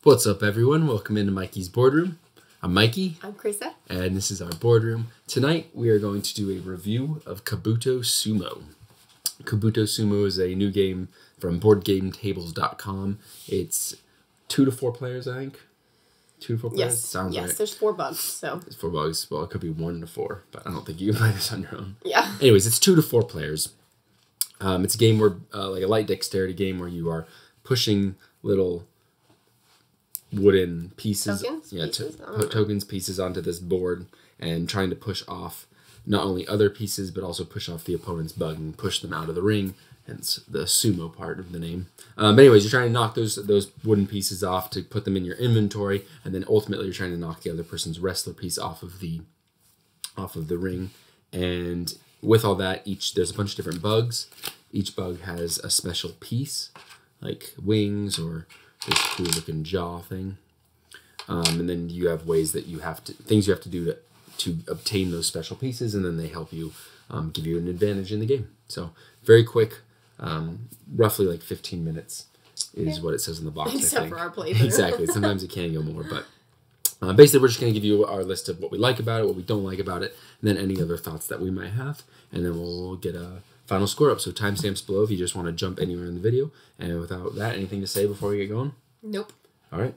What's up, everyone? Welcome into Mikey's Boardroom. I'm Mikey. I'm Krista. And this is our boardroom. Tonight, we are going to do a review of Kabuto Sumo. Kabuto Sumo is a new game from BoardGameTables.com. It's 2 to 4 players, I think. 2 to 4 players? Yes. Sounds yes, right. There's 4 bugs, so. It's 4 bugs. Well, it could be 1 to 4, but I don't think you can play this on your own. Yeah. Anyways, it's 2 to 4 players. It's a game where, like a light dexterity game where you are pushing little wooden pieces, pieces onto this board and trying to push off not only other pieces but also push off the opponent's bug and push them out of the ring, hence the sumo part of the name. But anyways, you're trying to knock those wooden pieces off to put them in your inventory, and then ultimately you're trying to knock the other person's wrestler piece off of the ring. And with all that, there's a bunch of different bugs. Each bug has a special piece, like wings or this cool looking jaw thing. And then you have ways that things you have to do to obtain those special pieces, and then they help you give you an advantage in the game. So very quick, roughly like 15 minutes is what it says in the box. Except for our playthrough. Exactly. Sometimes it can go more, but basically we're just going to give you our list of what we like about it, what we don't like about it, and then any other thoughts that we might have, and then we'll get a final score up. So timestamps below if you just want to jump anywhere in the video. And without that, anything to say before we get going? Nope. All right.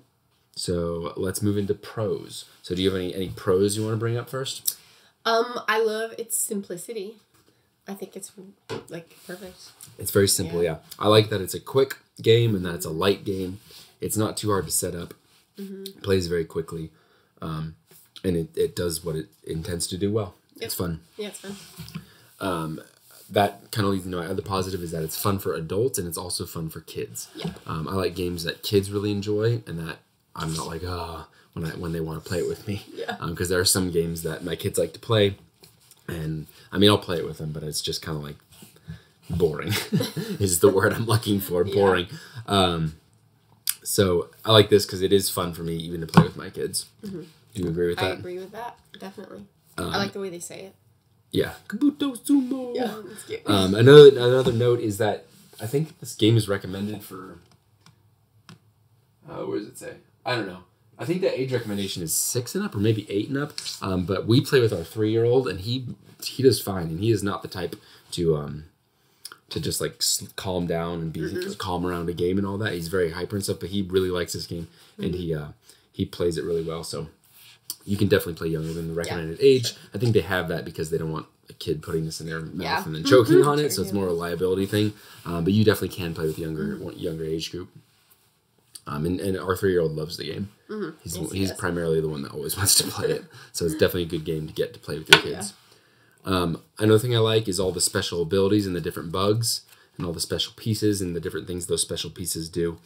So let's move into pros. So do you have any pros you want to bring up first? I love its simplicity. I think it's like perfect. It's very simple, yeah. I like that it's a quick game and that it's a light game. It's not too hard to set up. It plays very quickly. And it does what it intends to do well. Yep. It's fun. Yeah, it's fun. That kind of leads into my other positive is that it's fun for adults and it's also fun for kids. Yeah. I like games that kids really enjoy and that I'm not like, when they want to play it with me. Yeah. Because there are some games that my kids like to play, and I mean, I'll play it with them, but it's just kind of like boring is the word I'm looking for, boring. Yeah. So I like this because it is fun for me even to play with my kids. Do you agree with that? I agree with that, definitely. I like the way they say it. Yeah, Kabuto Sumo. Yeah, that's cute. Another note is that I think this game is recommended for. Where does it say? I don't know. I think the age recommendation is 6 and up, or maybe 8 and up. But we play with our 3-year-old, and he does fine, and he is not the type to just like calm down and be calm around a game and all that. He's very hyper and stuff, but he really likes this game, and he plays it really well. So. You can definitely play younger than the recommended age. I think they have that because they don't want a kid putting this in their mouth and then choking on it, so it's more a liability thing. But you definitely can play with younger age group. And our 3-year-old loves the game. He's primarily the one that always wants to play it, so it's definitely a good game to get to play with your kids. Another thing I like is all the special abilities and the different bugs and all the special pieces and the different things those special pieces do.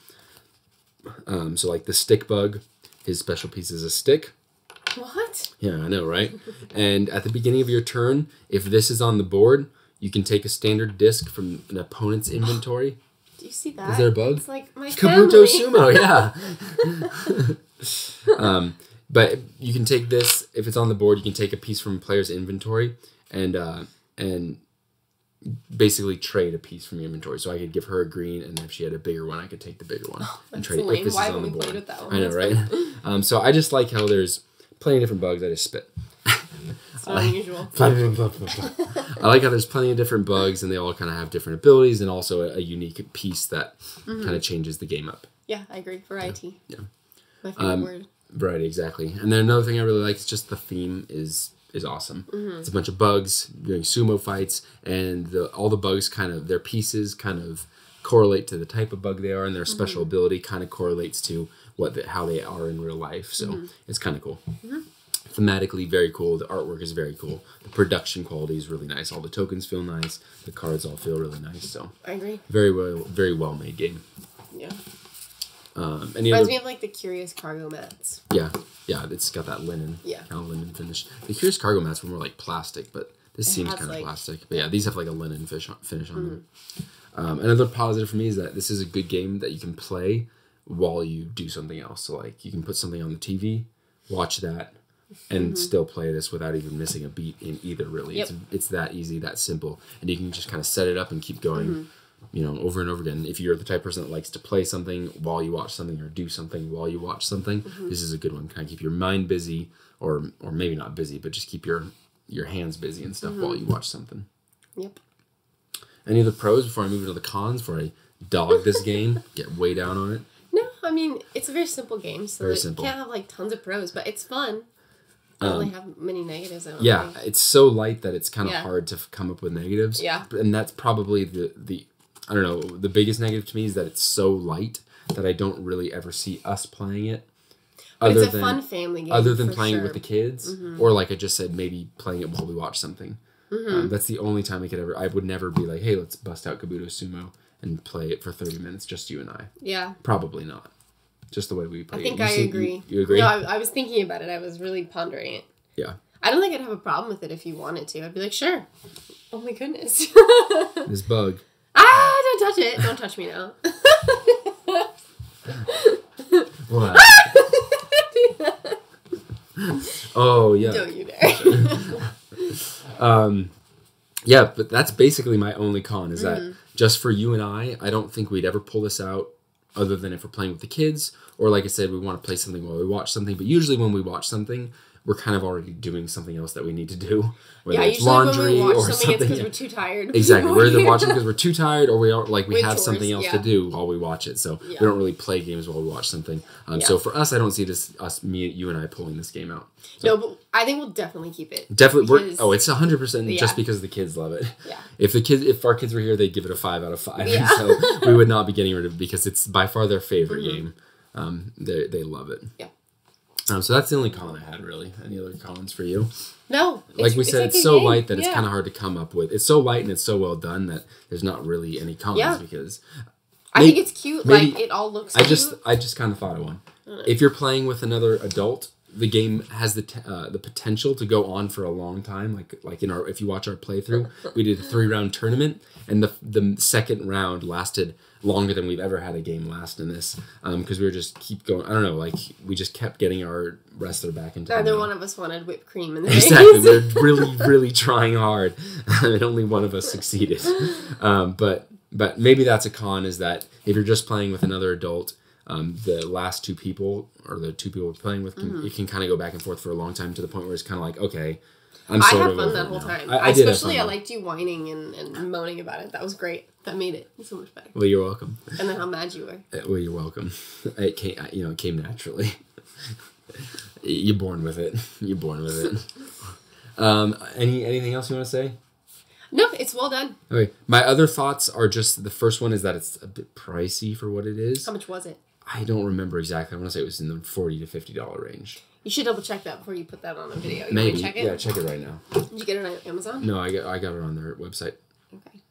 So like the stick bug, his special piece is a stick. What? Yeah, I know, right? And at the beginning of your turn, if this is on the board, you can take a standard disc from an opponent's inventory. Do you see that? Is there a bug? It's like my Kabuto family. Sumo, yeah. But you can take this, if it's on the board, you can take a piece from a player's inventory and basically trade a piece from your inventory. So I could give her a green, and if she had a bigger one, I could take the bigger one and trade it if this is on the board. With that one? I know, right? So I just like how there's plenty of different bugs. I just spit. It's not unusual. I like how there's plenty of different bugs, and they all kind of have different abilities, and also a unique piece that kind of changes the game up. Yeah, I agree. Variety. Yeah. My favorite word. Variety, exactly. And then another thing I really like is just the theme is awesome. It's a bunch of bugs doing sumo fights, and all the bugs their pieces kind of correlate to the type of bug they are, and their special ability kind of correlates to how they are in real life. So it's kind of cool. Thematically very cool. The artwork is very cool. The production quality is really nice. All the tokens feel nice. The cards all feel really nice. So I agree. Very well made game. Yeah. Reminds me of like the Curious Cargo mats. Yeah, it's got that linen. Yeah. Kind of linen finish. The Curious Cargo mats were more like plastic, but this seems kind of plastic. But yeah, these have like a linen finish on them. Another positive for me is that this is a good game that you can play while you do something else. So like you can put something on the TV, watch that, and still play this without even missing a beat in either, really. Yep. It's that easy, that simple. And you can just kind of set it up and keep going over and over again. If you're the type of person that likes to play something while you watch something or do something while you watch something, this is a good one. Kind of keep your mind busy, or maybe not busy, but just keep your hands busy and stuff while you watch something. Yep. Any other pros before I move into the cons, before I dog this game, get way down on it? No, I mean, it's a very simple game, so very simple. Can't have like tons of pros, but it's fun. I don't really have many negatives. I don't think. It's so light that it's kind of hard to come up with negatives. Yeah. And that's probably the I don't know, the biggest negative to me is that it's so light that I don't really ever see us playing it. But it's a fun family game. Other than playing it with the kids, or like I just said, maybe playing it while we watch something. That's the only time I would never be like, hey, let's bust out Kabuto Sumo and play it for 30 minutes, just you and I. Yeah. Probably not. Just the way we play it. I think I agree. You agree? No, I was thinking about it. I was really pondering it. Yeah. I don't think I'd have a problem with it if you wanted to. I'd be like, sure. Oh my goodness. This bug. Ah, don't touch it. Don't touch me now. What? Oh, yeah. Don't you dare. Yeah, but that's basically my only con is that just for you and I don't think we'd ever pull this out other than if we're playing with the kids, or like I said, we want to play something while we watch something. But usually when we watch something, we're kind of already doing something else that we need to do. Whether it's laundry when we watch or something, it's because we're too tired. Exactly. We're either watching because we're too tired, or we have chores, something else to do while we watch it. So we don't really play games while we watch something. So for us, I don't see you and I pulling this game out. So. No, but I think we'll definitely keep it. Definitely. It's 100% just because the kids love it. Yeah. If our kids were here, they'd give it a 5 out of 5. Yeah. So we would not be getting rid of it because it's by far their favorite game. They love it. Yeah. So that's the only con I had, really. Any other cons for you? No. Like we said, it's so light that it's kind of hard to come up with. It's so light and it's so well done that there's not really any cons because... I think it's cute. Like, it all looks cute. I just kind of thought of one. If you're playing with another adult, the game has the potential to go on for a long time. Like if you watch our playthrough, we did a 3-round tournament, and the second round lasted longer than we've ever had a game last in this, because we were just keep going. I don't know, like we just kept getting our wrestler back into. Neither one of us wanted whipped cream in the exactly. We're really, really trying hard, and only one of us succeeded. But maybe that's a con, is that if you're just playing with another adult, the last two people or the two people we're playing with, it can kind of go back and forth for a long time to the point where it's kind of like, okay. I had fun that whole time. I liked you whining and moaning about it. That was great. That made it so much better. Well, you're welcome. And then how mad you were. Well, you're welcome. It came naturally. You're born with it. You're born with it. Anything else you want to say? No, it's well done. Okay. My other thoughts are just, the first one is that it's a bit pricey for what it is. How much was it? I don't remember exactly. I want to say it was in the $40 to $50 range. You should double check that before you put that on a video. Maybe. Want to check it? Yeah, check it right now. Did you get it on Amazon? No, I got it on their website. Okay.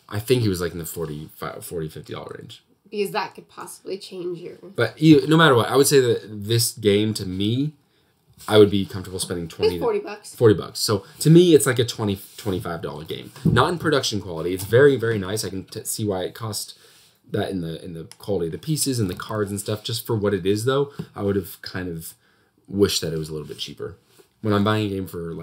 I think he was like in the $40, $50 range. Because that could possibly change your... But no matter what, I would say that this game, to me, I would be comfortable spending $20. $40. $40. So to me, it's like a $20, $25 game. Not in production quality. It's very, very nice. I can see why it cost that in the quality of the pieces and the cards and stuff. Just for what it is, though, I would have kind of wished that it was a little bit cheaper. When I'm buying a game for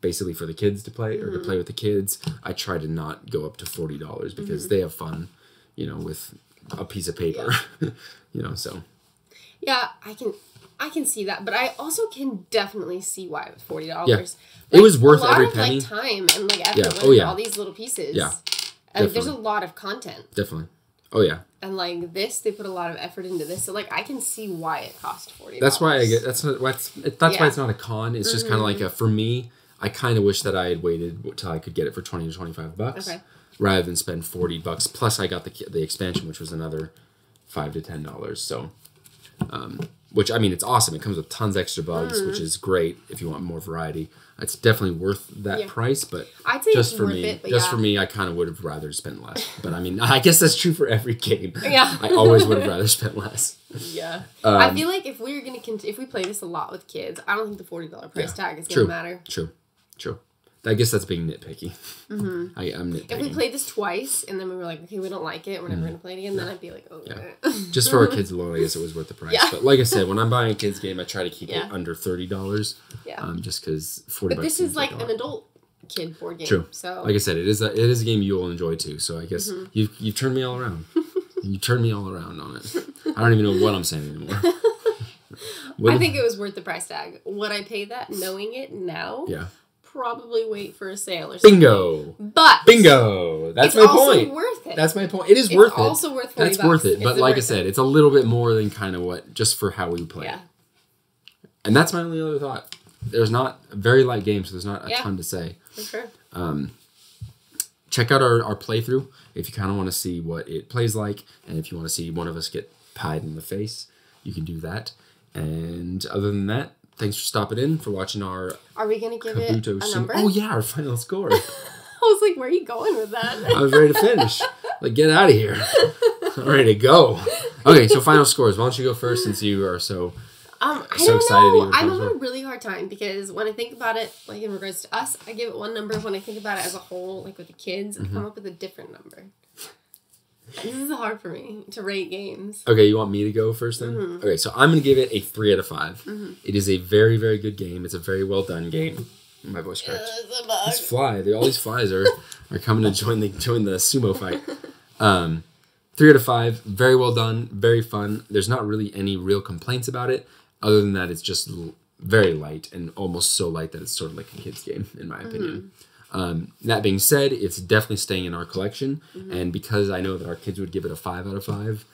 basically for the kids to play or to play with the kids, I try to not go up to $40 because they have fun, with a piece of paper, so. Yeah, I can see that, but I also can definitely see why it was $40. Yeah. It was worth every penny. A lot of time and effort all these little pieces. Yeah, and there's a lot of content. Definitely. Oh yeah. And they put a lot of effort into this, so I can see why it cost $40. That's why that's why it's not a con. It's just kind of like for me. I kind of wish that I had waited till I could get it for $20 to $25, rather than spend $40. Plus, I got the expansion, which was another $5 to $10. So, which it's awesome. It comes with tons of extra bugs, which is great if you want more variety. It's definitely worth that price, but I'd say just for me, for me, I kind of would have rather spent less. But I guess that's true for every game. Yeah, I always would have rather spent less. Yeah, I feel like if we're if we play this a lot with kids, I don't think the $40 price tag is gonna matter. True. I guess that's being nitpicky. I'm nitpicking. If we played this twice and then we were like, okay, we don't like it, we're never going to play it again, then I'd be like, oh. Yeah. Just for our kids alone, I guess it was worth the price. Yeah. But like I said, when I'm buying a kid's game, I try to keep it under $30. Yeah. Just because $40. But this is like an adult kid board game. True. So like I said, it is a game you will enjoy too. So I guess you've turned me all around. You turned me all around on it. I don't even know what I'm saying anymore. I think it was worth the price tag. Would I pay that knowing it now? Yeah. Probably wait for a sale or something. Bingo. But bingo. That's my point. It's also worth it. That's my point. It is worth it. It's also worth $40. That's worth it. But like I said, it's a little bit more than kind of what just for how we play. Yeah. And that's my only other thought. There's not a very light game, so there's not a ton to say. For sure. Check out our playthrough if you kind of want to see what it plays like, and if you want to see one of us get pied in the face, you can do that. And other than that, thanks for stopping in, for watching our Are we going to give Kabuto it a Sumo. number? Oh yeah, our final score. I was like, where are you going with that? I was ready to finish. Like, get out of here. I'm ready to go. Okay, so final scores. Why don't you go first since you are so excited? I'm having a really hard time because when I think about it, like in regards to us, I give it one number. When I think about it as a whole, like with the kids, I come up with a different number. This is hard for me to rate games. Okay, you want me to go first then? Okay, so I'm going to give it a 3 out of 5. It is a very, very good game. It's a very well done game. My voice cracked. This fly, all these flies are coming to join the sumo fight. 3 out of 5, very well done, very fun. There's not really any real complaints about it, other than that it's just very light and almost so light that it's sort of like a kid's game, in my opinion. That being said, it's definitely staying in our collection, and because I know that our kids would give it a 5 out of 5,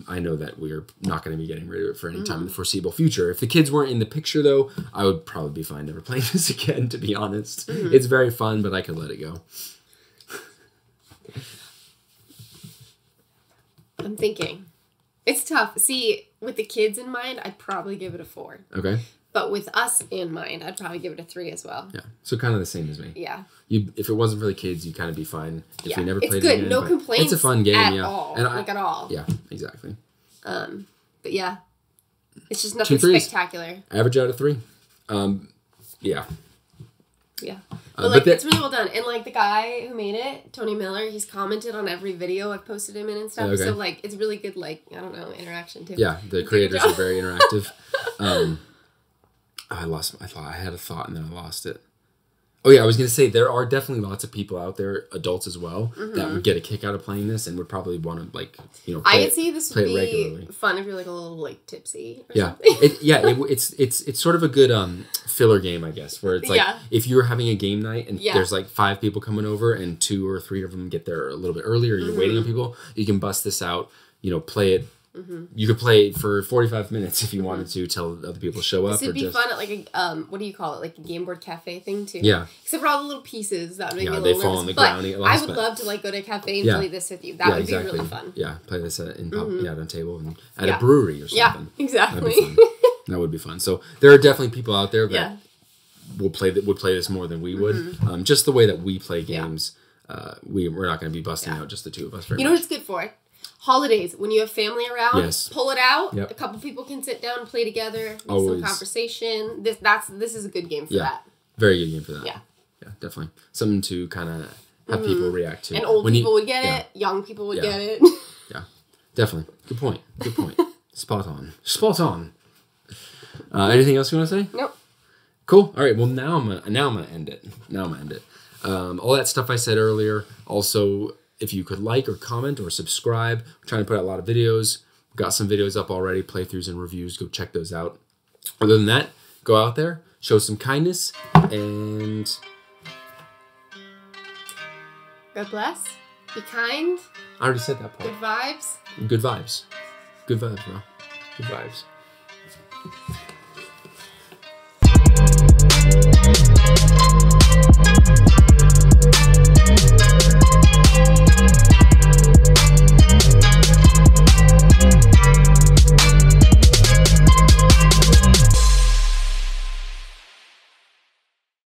I know that we're not going to be getting rid of it for any time in the foreseeable future. If the kids weren't in the picture, though, I would probably be fine never playing this again, to be honest. It's very fun, but I could let it go. I'm thinking. It's tough. See, with the kids in mind, I'd probably give it a 4. Okay. But with us in mind, I'd probably give it a 3 as well. Yeah. So kind of the same as me. Yeah. If it wasn't for the kids, you'd kind of be fine. If we never played good. it again. No complaints. It's a fun game, at all. And at all. Yeah, exactly. But yeah. It's just nothing spectacular. Average out of 3. Yeah. Yeah. But it's really well done. And like the guy who made it, Tony Miller, he's commented on every video I've posted him in and stuff. Okay. So like it's really good, like, I don't know, interaction too. Yeah, the creators are very interactive. I had a thought and then I lost it. Oh yeah, I was going to say there are definitely lots of people out there, adults as well, that would get a kick out of playing this and would probably want to I could see this would be fun if you're like a little like tipsy. Or something. It's sort of a good filler game, I guess, where it's like if you're having a game night and there's like 5 people coming over and 2 or 3 of them get there a little bit earlier, you're waiting on people, you can bust this out, play it. You could play it for 45 minutes if you wanted to till other people show up. This would be fun at like a, what do you call it? Like a game board cafe thing too. Yeah. Except for all the little pieces that would make me a little they fall nervous. on the ground. I would love to like go to a cafe and play this with you. That would be really fun. Yeah, play this at a table and at a brewery or something. Yeah, exactly. That would be fun. So there are definitely people out there that would play this more than we would. Just the way that we play games, we're not going to be busting out just the 2 of us. You know what it's good for? Holidays, when you have family around, pull it out. Yep. A couple people can sit down and play together, make some conversation. This is a good game for that. Very good game for that. Yeah, definitely something to kind of have people react to. And old people would get it. Young people would get it. Yeah, definitely. Good point. Spot on. Anything else you want to say? Nope. Cool. All right. Well, now I'm gonna end it. All that stuff I said earlier. Also, if you could like or comment or subscribe, we're trying to put out a lot of videos. We've got some videos up already, playthroughs and reviews. Go check those out. Other than that, go out there, show some kindness, and God bless. Be kind. I already said that part. Good vibes. Good vibes. Good vibes, bro. Good vibes.